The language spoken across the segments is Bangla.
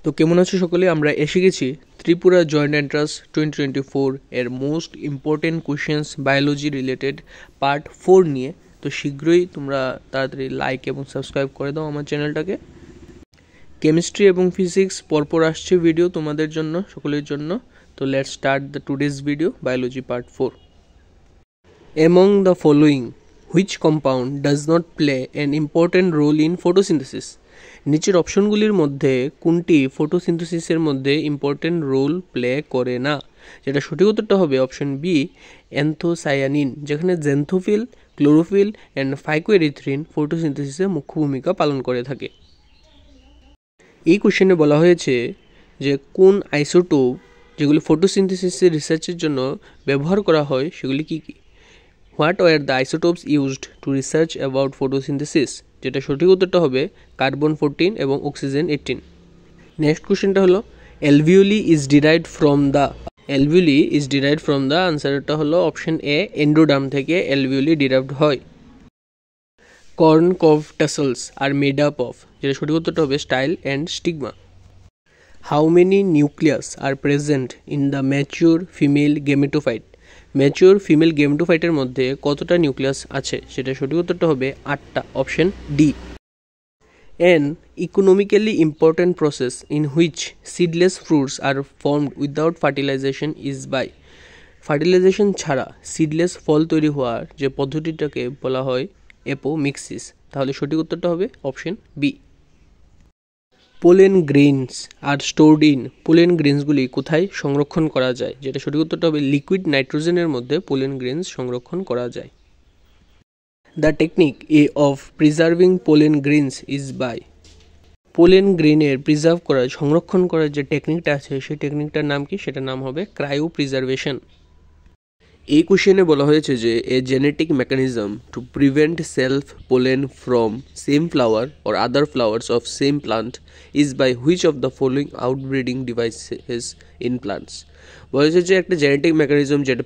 তো কেমন আছো সকলে? আমরা এসে গেছি ত্রিপুরা জয়েন্ট এন্ট্রান্স 2024 এর most important questions biology related part 4 নিয়ে। তো শীঘ্রই তোমরা তাড়াতাড়ি লাইক এবং সাবস্ক্রাইব করে দাও আমার চ্যানেলটাকে। কেমিস্ট্রি এবং ফিজিক্স পরপর আসছে ভিডিও তোমাদের জন্য, সকলের জন্য। তো let's start the today's video, biology part 4। Among the following, which compound does not play an important role in photosynthesis? নিচের অপশনগুলির মধ্যে কোনটি ফটোসিনথেসিসের মধ্যে ইম্পর্টেন্ট রোল প্লে করে না? যেটা সঠিক উত্তরটা হবে অপশন বি, অ্যান্থোসায়ানিন, যেখানে জেন্থোফিল, ক্লোরোফিল অ্যান্ড ফাইকোএরিথ্রিন ফটোসিনথেসিসে মুখ্য ভূমিকা পালন করে থাকে। এই কোশ্চেনে বলা হয়েছে যে কোন আইসোটোপ যেগুলি ফটোসিনথেসিসের রিসার্চের জন্য ব্যবহার করা হয় সেগুলি কি কি? What are the isotopes used to research about photosynthesis? যেটা সঠিক উত্তরটা হবে কার্বন 14 এবং অক্সিজেন 18। নেক্সট কোশ্চেনটা হলো alveoli is derived from the আনসারটা হলো অপশন এ, এন্ডোডার্ম থেকে অ্যালভিওলি ডিরাইভড হয়। Corn cob tassels are made up of? যেটা সঠিক উত্তরটা হবে style and stigma. How many nucleus are present in the mature female gametophyte? Mature female গেমেটোফাইটের মধ্যে কতটা নিউক্লিয়াস আছে? সেটা সঠিক উত্তরটা হবে 8টা, option D. An economically important process in which seedless fruits are formed without fertilization is by? ফার্টিলাইজেশন ছাড়া সিডলেস ফল তৈরি হওয়ার যে পদ্ধতিটাকে বলা হয় অ্যাপোমিক্সিস। তাহলে সঠিক উত্তরটা হবে option B. Pollen grains are stored in? Pollen গ্রেইনসগুলি কোথায় সংরক্ষণ করা যায়? যেটা সঠিক উত্তরটা হবে লিকুইড নাইট্রোজেনের মধ্যে পোলেন গ্রেইনস সংরক্ষণ করা যায়। The technique a of preserving pollen grains is by? Pollen গ্রেইনের প্রিজার্ভ করার, সংরক্ষণ করার যে টেকনিকটা আছে সেই টেকনিকটার নাম কি? সেটার নাম হবে ক্রায়ো প্রিজার্ভেশন। এই কোশ্চেনে বলা হয়েছে যে a genetic mechanism to prevent self pollen from same flower or other flowers of same plant is by which of the following outbreeding devices in plants? বলা হয়েছে যে একটা জেনেটিক মেকানিজম যেটা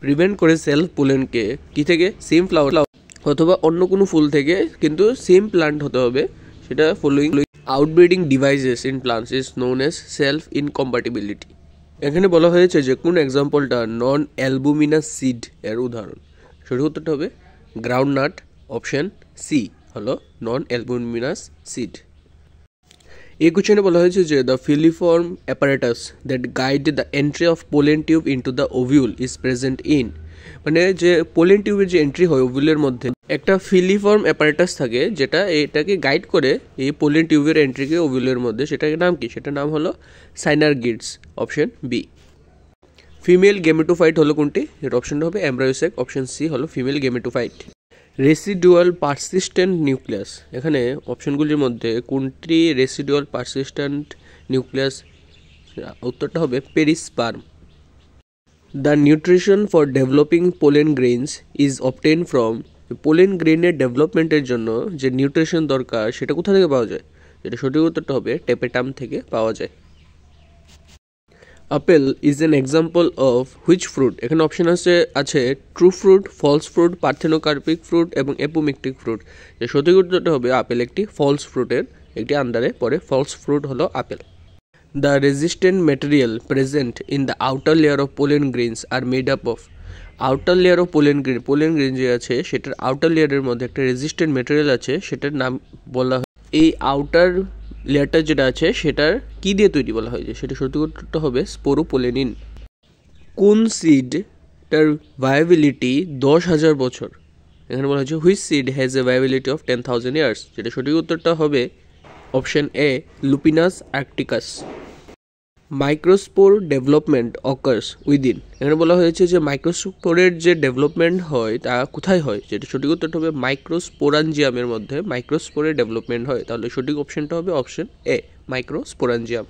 প্রিভেন্ট করে সেলফ পোলেনকে কি থেকে? সেম ফ্লাওয়ার অথবা অন্য কোনো ফুল থেকে, কিন্তু সেম প্লান্ট হতে হবে। সেটা following outbreeding devices in plants is known as self incompatibility. এখানে বলা হয়েছে যে কোন এক্সাম্পলটা নন অ্যালবুমিনাস সিড এর উদাহরণ? সঠিক উত্তরটা হবে গ্রাউন্ডনাট, অপশন সি হলো নন অ্যালবুমিনাস সিড। এই কোশ্চেনে বলা হয়েছে যে the filiform apparatus that guide the entry of pollen tube into the ovule is present in? মানে যে পোলেন টিউবের যে এন্ট্রি হয় ওভিউলের মধ্যে, একটা ফিলিফর্ম অ্যাপারেটাস থাকে যেটা এটাকে গাইড করে এই পোলেন টিউবের এন্ট্রিকে ওভিউলের মধ্যে। সেটার নাম কি? সেটার নাম হলো synergids, option B. Female gametophyte হলো কোনটি? এর অপশনটা হবে এমব্রায়োসেক, অপশন সি হলো female gametophyte. Residual persistent nucleus? এখানে অপশনগুলির মধ্যে কোনটি রেসিডুয়াল পারসিস্টেন্ট নিউক্লিয়াস? উত্তরটা হবে perisperm. The nutrition for developing pollen grains is obtain from? Pollen গ্রেইনের ডেভেলপমেন্টের জন্য যে নিউট্রিশন দরকার সেটা কোথা থেকে পাওয়া যায়? যেটা সঠিক উত্তরটা হবে টেপেটাম থেকে পাওয়া যায়। Apple is an example of which fruit? এখানে অপশন আছে true fruit, false fruit, parthenocarpic fruit এবং এপোমিকটিক ফ্রুট। যে সঠিক উত্তরটা হবে আপেল একটি ফলস ফ্রুটের একটি আন্ডারে পড়ে। ফলস ফ্রুট হলো apple. The resistant material present in the outer layer of pollen grains are made up of? Outer layer of pollen grain যে আছে সেটার আউটার লেয়ারের মধ্যে একটা রেজিস্ট্যান্ট ম্যাটেরিয়াল আছে, সেটার নাম বলা হয়। এই আউটার লেয়ারটা যেটা আছে সেটার কি দিয়ে তৈরি বলা হয়? যে সেটা সঠিক উত্তরটা হবে স্পোরোপোলেনিন। কোন সিডটার ভায়াবিলিটি 10,000 বছর? এখানে বলা হয়েছে which seed has a viability of 10,000 years? যেটা সঠিক উত্তরটা হবে option A, Lupinus arcticus. Microspore development occurs within? এখানে বলা হয়েছে যে মাইক্রোস্পোরের যে ডেভেলপমেন্ট হয় তা কোথায় হয়? যেটা সঠিক উত্তরটা হবে মাইক্রোস্পোরাঞ্জিয়ামের মধ্যে মাইক্রোস্পোরের ডেভেলপমেন্ট হয়। তাহলে সঠিক অপশনটা হবে অপশন এ, মাইক্রোস্পোরাঞ্জিয়াম।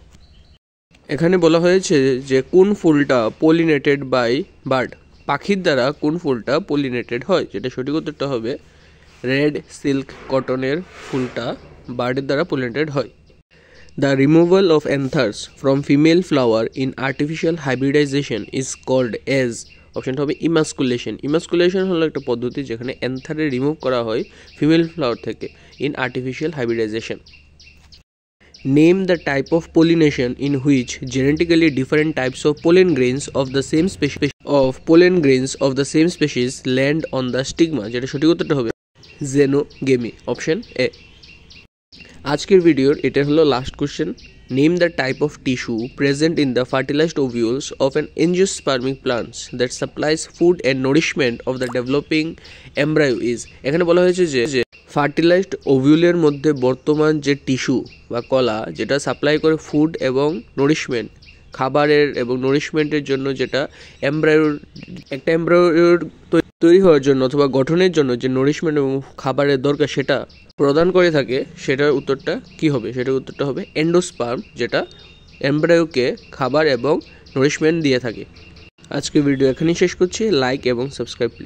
এখানে বলা হয়েছে যে কোন ফুলটা পলিনেটেড বাই বার্ড? পাখির দ্বারা কোন ফুলটা পলিনেটেড হয়? যেটা সঠিক উত্তরটা হবে রেড সিল্ক কটনের ফুলটা বার্ডের দ্বারা পলিনেটেড হয়। The removal of anthers from female flower in artificial hybridization is called as? অপশনটা হবে ইমাস্কুলেশন। ইমাস্কুলেশন হলো একটা পদ্ধতি যেখানে অ্যান্থারে রিমুভ করা হয় ফিমেল ফ্লাওয়ার থেকে in artificial hybridization. Name the type of pollination in which genetically different types of pollen grains of the same species land on the stigma, যেটা সঠিক উত্তরটা হবে জেনোগেমি, অপশন এ। আজকের ভিডিওর এটা হলো লাস্ট কোশ্চেন। Name the type of tissue present in the fertilised ovules of an angiospermic plants that supplies food and nourishment of the developing embryo is. এখানে বলা হয়েছে যে ফার্টিলাইজড ওভিউলের মধ্যে বর্তমান যে টিস্যু বা কলা যেটা সাপ্লাই করে ফুড এবং নারিশমেন্ট, খাবারের এবং নারিশমেন্টের জন্য, যেটা একটা এমব্রায়োর তৈরি হওয়ার জন্য অথবা গঠনের জন্য যে নারিশমেন্ট এবং খাবারের দরকার সেটা প্রদান করে থাকে, সেটার উত্তরটা কি হবে? সেটার উত্তরটা হবে এন্ডোস্পার্ম, যেটা এমব্রায়োকে খাবার এবং নারিশমেন্ট দিয়ে থাকে। আজকে ভিডিও এখানেই শেষ করছি। লাইক এবং সাবস্ক্রাইব প্লিজ।